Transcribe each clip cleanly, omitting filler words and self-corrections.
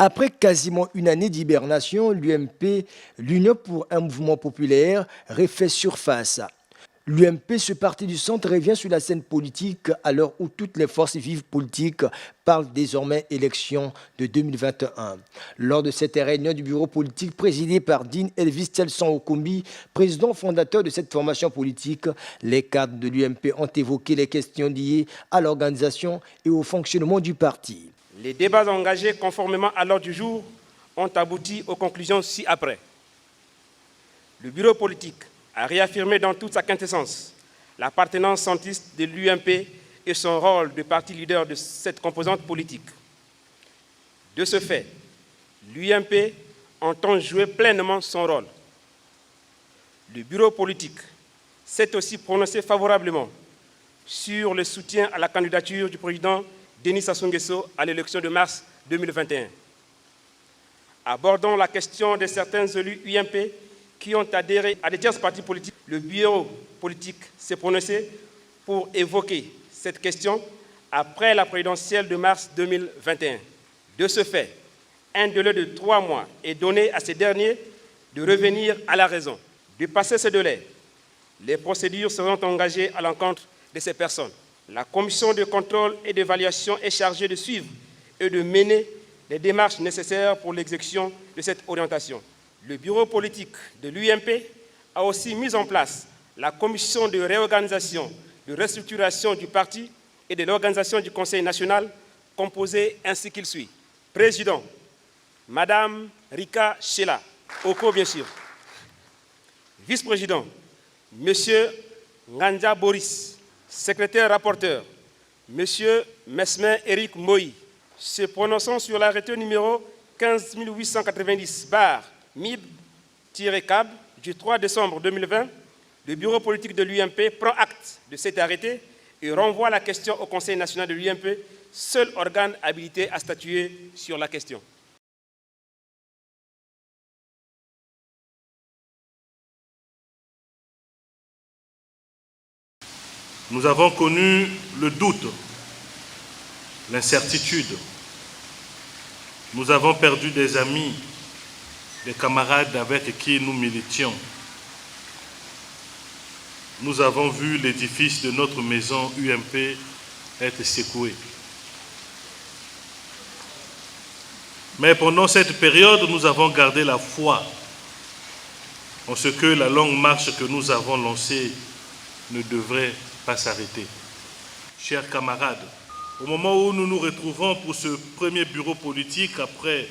Après quasiment une année d'hibernation, l'UMP, l'Union pour un mouvement populaire, refait surface. L'UMP, ce parti du centre, revient sur la scène politique à l'heure où toutes les forces vives politiques parlent désormais élection de 2021. Lors de cette réunion du bureau politique présidé par Dean Elvis Telson Okombi, président fondateur de cette formation politique, les cadres de l'UMP ont évoqué les questions liées à l'organisation et au fonctionnement du parti. Les débats engagés conformément à l'ordre du jour ont abouti aux conclusions ci-après. Le bureau politique a réaffirmé dans toute sa quintessence l'appartenance centriste de l'UMP et son rôle de parti leader de cette composante politique. De ce fait, l'UMP entend jouer pleinement son rôle. Le bureau politique s'est aussi prononcé favorablement sur le soutien à la candidature du président Denis Sassou Nguesso à l'élection de mars 2021. Abordant la question de certains élus UMP qui ont adhéré à des tierces partis politiques, le bureau politique s'est prononcé pour évoquer cette question après la présidentielle de mars 2021. De ce fait, un délai de 3 mois est donné à ces derniers de revenir à la raison. De passer ce délai, les procédures seront engagées à l'encontre de ces personnes. La commission de contrôle et d'évaluation est chargée de suivre et de mener les démarches nécessaires pour l'exécution de cette orientation. Le bureau politique de l'UMP a aussi mis en place la commission de réorganisation, de restructuration du parti et de l'organisation du Conseil national, composée ainsi qu'il suit. Président, Madame Rika Shela, Oko bien sûr. Vice-président, Monsieur Nganja Boris. Secrétaire rapporteur, M. Mesmer Eric Moï, se prononçant sur l'arrêté numéro 15890-MIB-CAB du 3 décembre 2020, le bureau politique de l'UMP prend acte de cet arrêté et renvoie la question au Conseil national de l'UMP, seul organe habilité à statuer sur la question. Nous avons connu le doute, l'incertitude. Nous avons perdu des amis, des camarades avec qui nous militions. Nous avons vu l'édifice de notre maison UMP être secoué. Mais pendant cette période, nous avons gardé la foi en ce que la longue marche que nous avons lancée ne devrait pas s'arrêter. Chers camarades, au moment où nous nous retrouvons pour ce premier bureau politique après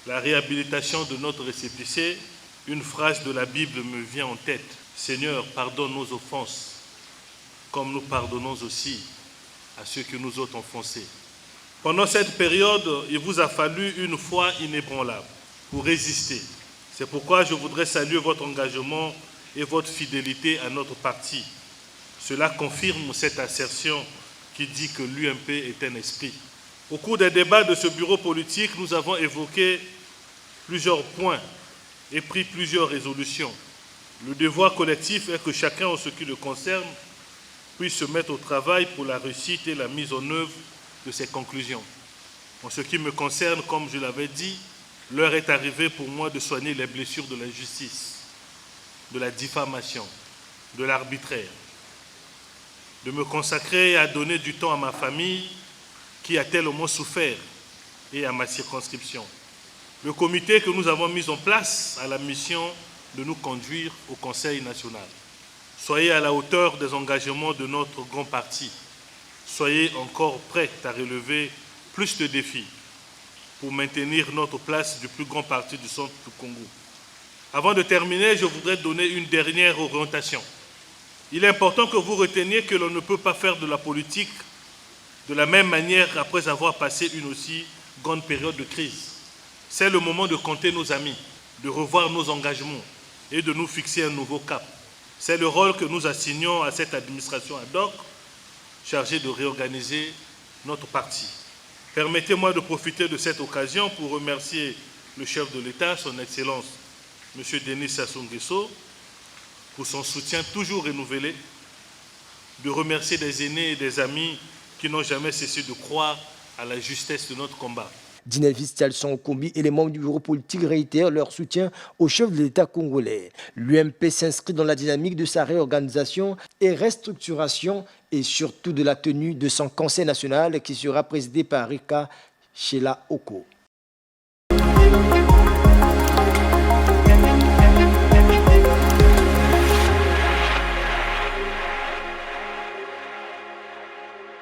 la réhabilitation de notre récépissé, une phrase de la Bible me vient en tête. Seigneur, pardonne nos offenses, comme nous pardonnons aussi à ceux qui nous ont offensés. Pendant cette période, il vous a fallu une foi inébranlable pour résister. C'est pourquoi je voudrais saluer votre engagement et votre fidélité à notre parti. Cela confirme cette assertion qui dit que l'UMP est un esprit. Au cours des débats de ce bureau politique, nous avons évoqué plusieurs points et pris plusieurs résolutions. Le devoir collectif est que chacun, en ce qui le concerne, puisse se mettre au travail pour la réussite et la mise en œuvre de ces conclusions. En ce qui me concerne, comme je l'avais dit, l'heure est arrivée pour moi de soigner les blessures de l'injustice, de la diffamation, de l'arbitraire, de me consacrer et à donner du temps à ma famille qui a tellement souffert et à ma circonscription. Le comité que nous avons mis en place a la mission de nous conduire au Conseil national. Soyez à la hauteur des engagements de notre grand parti. Soyez encore prêts à relever plus de défis pour maintenir notre place du plus grand parti du centre du Congo. Avant de terminer, je voudrais donner une dernière orientation. Il est important que vous reteniez que l'on ne peut pas faire de la politique de la même manière après avoir passé une aussi grande période de crise. C'est le moment de compter nos amis, de revoir nos engagements et de nous fixer un nouveau cap. C'est le rôle que nous assignons à cette administration ad hoc chargée de réorganiser notre parti. Permettez-moi de profiter de cette occasion pour remercier le chef de l'État, son Excellence, M. Denis Sassou Nguesso, pour son soutien toujours renouvelé, de remercier des aînés et des amis qui n'ont jamais cessé de croire à la justesse de notre combat. Dinelvis Tialson Okombi et les membres du bureau politique réitèrent leur soutien au chef de l'État congolais. L'UMP s'inscrit dans la dynamique de sa réorganisation et restructuration et surtout de la tenue de son conseil national qui sera présidé par Rika Shela Oko.